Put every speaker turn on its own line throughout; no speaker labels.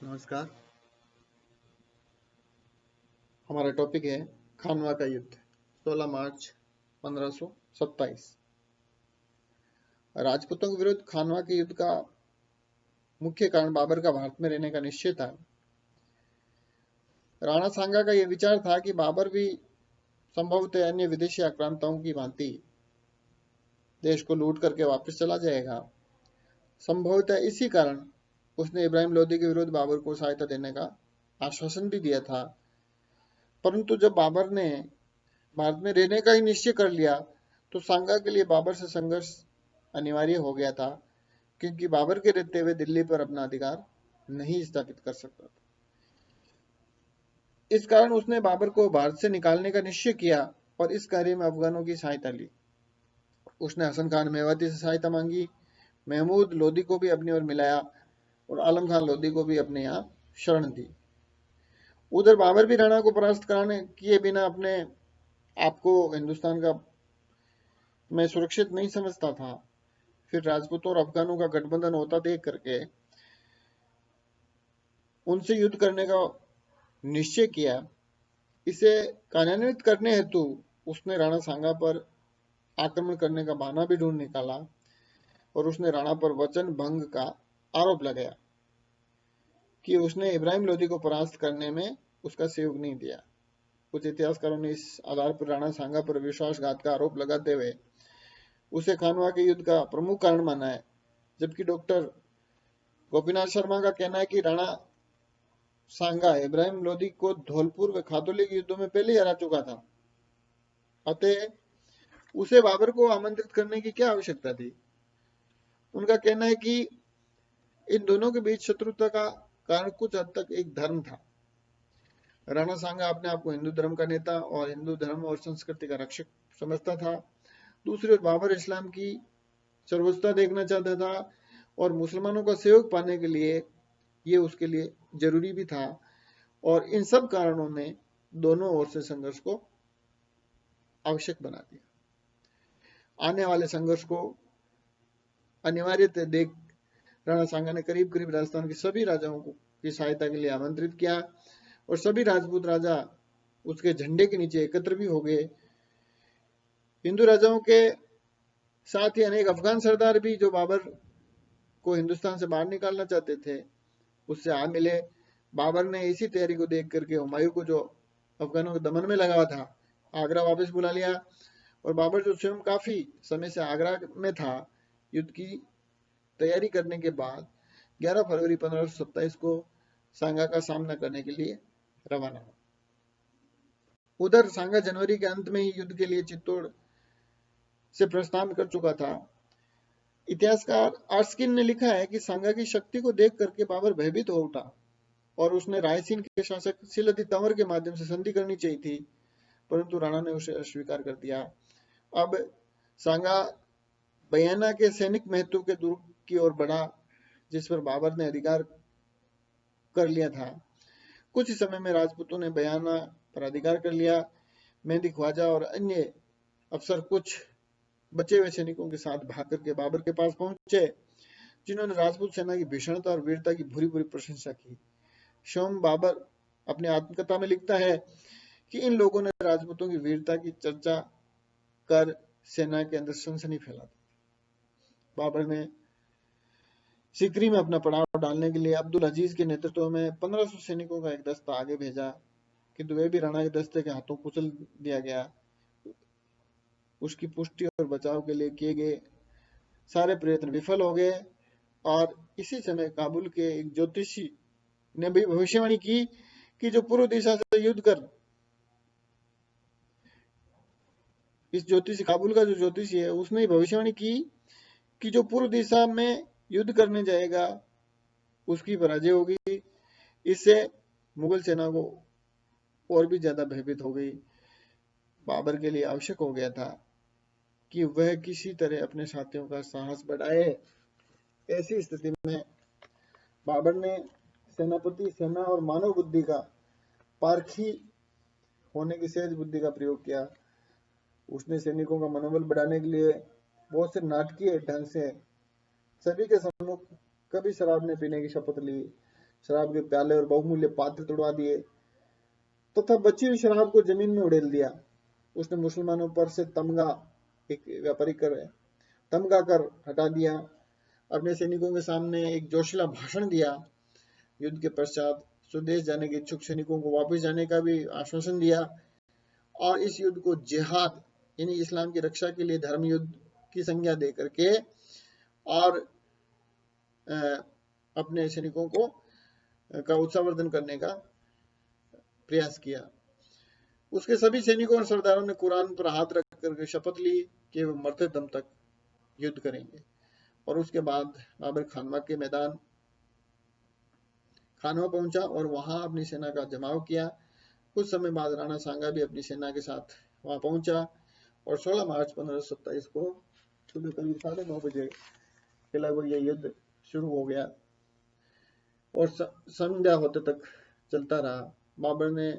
नमस्कार। हमारा टॉपिक है खानवा का युद्ध 16 मार्च 1527। राजपूतों के विरुद्ध खानवा के युद्ध का मुख्य कारण बाबर का भारत में रहने का निश्चय था। राणा सांगा का यह विचार था कि बाबर भी संभवतः अन्य विदेशी आक्रांताओं की भांति देश को लूट करके वापस चला जाएगा। संभवतः इसी कारण उसने इब्राहिम लोदी के विरुद्ध बाबर को सहायता देने का आश्वासन भी दिया था। परंतु जब बाबर ने भारत में रहने का ही निश्चय कर लिया तो सांगा के लिए बाबर से संघर्ष अनिवार्य हो गया था, क्योंकि बाबर के रहते हुए दिल्ली पर अपना अधिकार नहीं स्थापित कर सकता था। इस कारण उसने बाबर को भारत से निकालने का निश्चय किया और इस कार्य में अफगानों की सहायता ली। उसने हसन खान मेवाती से सहायता मांगी, महमूद लोदी को भी अपनी ओर मिलाया और आलम खान लोदी को भी अपने यहाँ शरण दी। उधर बाबर भी राणा को परास्त कराने किए बिना अपने आपको हिंदुस्तान का मैं सुरक्षित नहीं समझता था। फिर राजपूतों और अफगानों का गठबंधन होता देख करके उनसे युद्ध करने का निश्चय किया। इसे कार्यान्वित करने हेतु उसने राणा सांगा पर आक्रमण करने का बहाना भी ढूंढ निकाला और उसने राणा पर वचन भंग का आरोप लगाया कि उसने इब्राहिम लोदी को परास्त करने में उसका सहयोग नहीं दिया। कुछ इतिहासकारों ने इस आधार पर राणा सांगा पर विश्वासघात का आरोप लगाते हुए उसे खानवा के युद्ध का प्रमुख कारण माना है, जबकि डॉक्टर गोपीनाथ शर्मा का कहना है कि राणा सांगा इब्राहिम लोदी को धौलपुर व खातौली के युद्धों में पहले ही हरा चुका था, अतः उसे बाबर को आमंत्रित करने की क्या आवश्यकता थी। उनका कहना है कि इन दोनों के बीच शत्रुता का कारण कुछ हद तक एक धर्म था। राणा सांगा अपने आप को हिंदू धर्म का नेता और हिंदू धर्म और संस्कृति का रक्षक समझता था। दूसरी ओर बाबर इस्लाम की सर्वोच्चता देखना चाहता था और मुसलमानों का सहयोग पाने के लिए ये उसके लिए जरूरी भी था, और इन सब कारणों ने दोनों ओर से संघर्ष को आवश्यक बना दिया। आने वाले संघर्ष को अनिवार्य देख राणा सांगा ने करीब करीब राजस्थान के सभी राजाओं को की सहायता के लिए आमंत्रित किया और सभी राजपूत राजा उसके झंडे के नीचे एकत्र भी हो गए। हिंदू राजाओं के साथ ही अनेक अफगान सरदार भी जो बाबर को हिंदुस्तान से बाहर निकालना चाहते थे उससे आ मिले। बाबर ने इसी तैयारी को देख करके हुमायूं को, जो अफगानों के दमन में लगा हुआ था, आगरा वापस बुला लिया और बाबर जो स्वयं काफी समय से आगरा में था, युद्ध की तैयारी करने के बाद 11 फरवरी 1527 को सांगा का सामना करने के लिए रवाना हुआ। उधर सांगा जनवरी के अंत में ही युद्ध के लिए चित्तौड़ से प्रस्थान कर चुका था। इतिहासकार आर्स्किन ने लिखा है कि सांगा की शक्ति को देख करके बाबर भयभीत हो उठा और उसने रायसीन के शासक सिलअदी तंवर के माध्यम से संधि करनी चाहिए थी, परंतु राणा ने उसे अस्वीकार कर दिया। अब सांगा बयाना के सैनिक महत्व के दुर्ग की ओर बढ़ा, जिस पर बाबर ने अधिकार कर लिया था। कुछ ही समय में राजपूतों ने बयाना पर अधिकार कर लिया। मेहंदी ख्वाजा और अन्य अफसर कुछ बचे हुए सैनिकों के साथ भाग करके बाबर के पास पहुंचे, जिन्होंने राजपूत सेना की भीषणता और वीरता की भूरी भूरी प्रशंसा की। स्वयं बाबर अपने आत्मकथा में लिखता है कि इन लोगों ने राजपूतों की वीरता की चर्चा कर सेना के अंदर सनसनी फैला दी। बाबर ने सिकरी में अपना पड़ाव डालने के लिए अब्दुल अजीज के नेतृत्व में 1500 सैनिकों का एक दस्ता आगे भेजा, किंतु वे भी राणा के दस्ते के हाथों कुचल दिया गया। उसकी पुष्टि और बचाव के लिए किए गए सारे प्रयत्न विफल हो गए और इसी समय काबुल के एक ज्योतिषी ने भी भविष्यवाणी की कि जो पूर्व दिशा से युद्ध कर, इस ज्योतिषी काबुल का जो ज्योतिषी है उसने भविष्यवाणी की कि जो पूर्व दिशा में युद्ध करने जाएगा उसकी पराजय होगी। इससे मुगल सेना को और भी ज्यादा भयभीत हो गई। बाबर के लिए आवश्यक हो गया था कि वह किसी तरह अपने साथियों का साहस बढ़ाए। ऐसी स्थिति में बाबर ने सेनापति, सेना और मानव बुद्धि का, पारखी होने की सहज बुद्धि का प्रयोग किया। उसने सैनिकों का मनोबल बढ़ाने के लिए बहुत से नाटकीय ढंग से सभी के सम्मुख कभी शराब न पीने की शपथ ली, शराब के प्याले और बहुमूल्य पात्र तोड़वा दिए तथा बची हुई शराब को जमीन में उड़ेल दिया। उसने मुसलमानों पर से तमगा, एक व्यापारी कर तमगा कर हटा दिया। अपने सैनिकों के सामने एक जोशीला भाषण दिया। युद्ध के पश्चात स्वदेश जाने के इच्छुक सैनिकों को वापस जाने का भी आश्वासन दिया और इस युद्ध को जिहाद यानी इस्लाम की रक्षा के लिए धर्म युद्ध की संज्ञा दे करके और अपने सैनिकों को का उत्साहवर्धन करने का प्रयास किया। उसके सभी सैनिकों और सरदारों ने कुरान पर हाथ रख कर शपथ ली कि वो मरते दम तक युद्ध करेंगे। और उसके बाद बाबर खानवा के मैदान खानवा पहुंचा और वहां अपनी सेना का जमाव किया। कुछ समय बाद राणा सांगा भी अपनी सेना के साथ वहां पहुंचा और 16 मार्च 1527 को सुबह करीब 9:30 बजे के लगभग यह युद्ध शुरू हो गया और संध्या होते तक चलता रहा। बाबर ने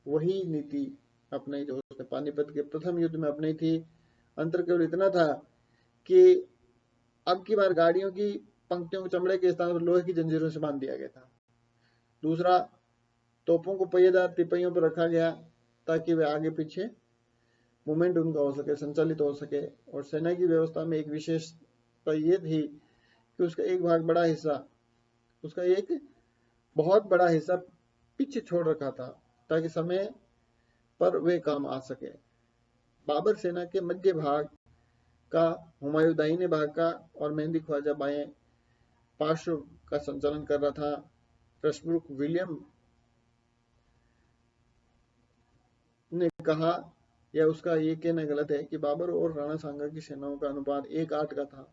वही नीति अपनाई जो उसने पानीपत के प्रथम युद्ध में अपनाई थी। अंतर केवल इतना था कि अब की बार गाड़ियों की पंक्तियों को चमड़े के स्थान पर लोहे की जंजीरों से बांध दिया गया था। दूसरा, तोपों को पहिएदार तिपाहियों पर रखा गया ताकि वे आगे पीछे मूवमेंट उनका हो सके, संचालित हो सके। और सेना की व्यवस्था में एक विशेषता ये थी कि उसका एक बहुत बड़ा हिस्सा पीछे छोड़ रखा था ताकि समय पर वे काम आ सके। बाबर सेना के मध्य भाग का, हुमायूं दाहिने भाग का और मेहंदी ख्वाजा बाएं पार्श्व का संचालन कर रहा था। रशब्रुक विलियम ने कहा, या उसका ये कहना गलत है कि बाबर और राणा सांगा की सेनाओं का अनुपात 1:8 का था।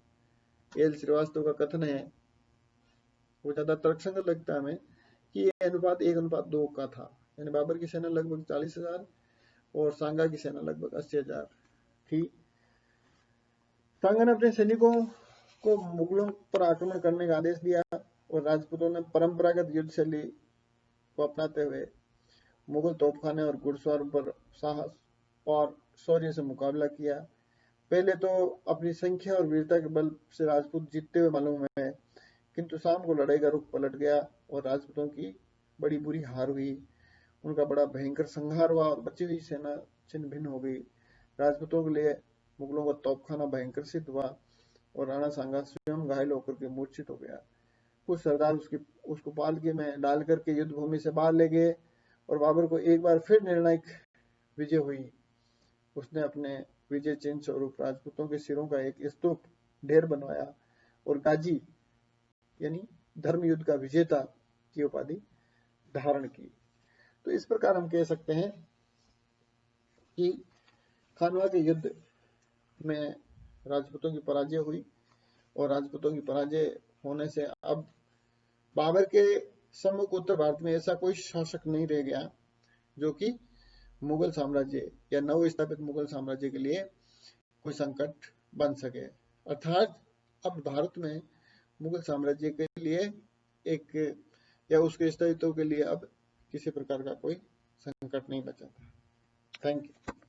एल श्रीवास्तव का कथन है, वो ज्यादा तर्कसंगत लगता है हमें, कि यह अनुपात 1:2 का था। यानी बाबर की सेना लगभग 40,000 और सांगा की सेना लगभग 80,000 थी। सांगा ने अपने सैनिकों को मुगलों पर आक्रमण करने का आदेश दिया और राजपूतों ने परंपरागत युद्ध शैली को अपनाते हुए मुगल तोपखाने और घुड़सवारों पर साहस और शौर्य से मुकाबला किया। पहले तो अपनी संख्या और वीरता के बल से राजपूत जीतते हुए मालूम है, किंतु शाम को लड़ाई का रुख पलट गया और राजपूतों की बड़ी बुरी हार हुई। उनका बड़ा भयंकर संहार हुआ और बची हुई सेना छिन्न भिन्न हो गई। राजपूतों के लिए मुगलों का तोपखाना भयंकर सिद्ध हुआ और राणा सांगा स्वयं घायल होकर के मूर्छित हो गया। कुछ सरदार उसको पालकी में डाल करके युद्ध भूमि से बाहर ले गए और बाबर को एक बार फिर निर्णायक विजय हुई। उसने अपने विजय चिन्ह स्वरूप राजपूतों के सिरों का एक स्तूप ढेर बनवाया और गाजी यानी धर्म युद्ध का विजेता की उपाधि धारण की। तो इस प्रकार हम कह सकते हैं कि खानवा के युद्ध में राजपूतों की पराजय हुई और राजपूतों की पराजय होने से अब बाबर के सम्मुख उत्तर भारत में ऐसा कोई शासक नहीं रह गया जो कि मुगल साम्राज्य या नव स्थापित मुगल साम्राज्य के लिए कोई संकट बन सके। अर्थात अब भारत में मुगल साम्राज्य के लिए एक या उसके अस्तित्व के लिए अब किसी प्रकार का कोई संकट नहीं बचा था। Thank you.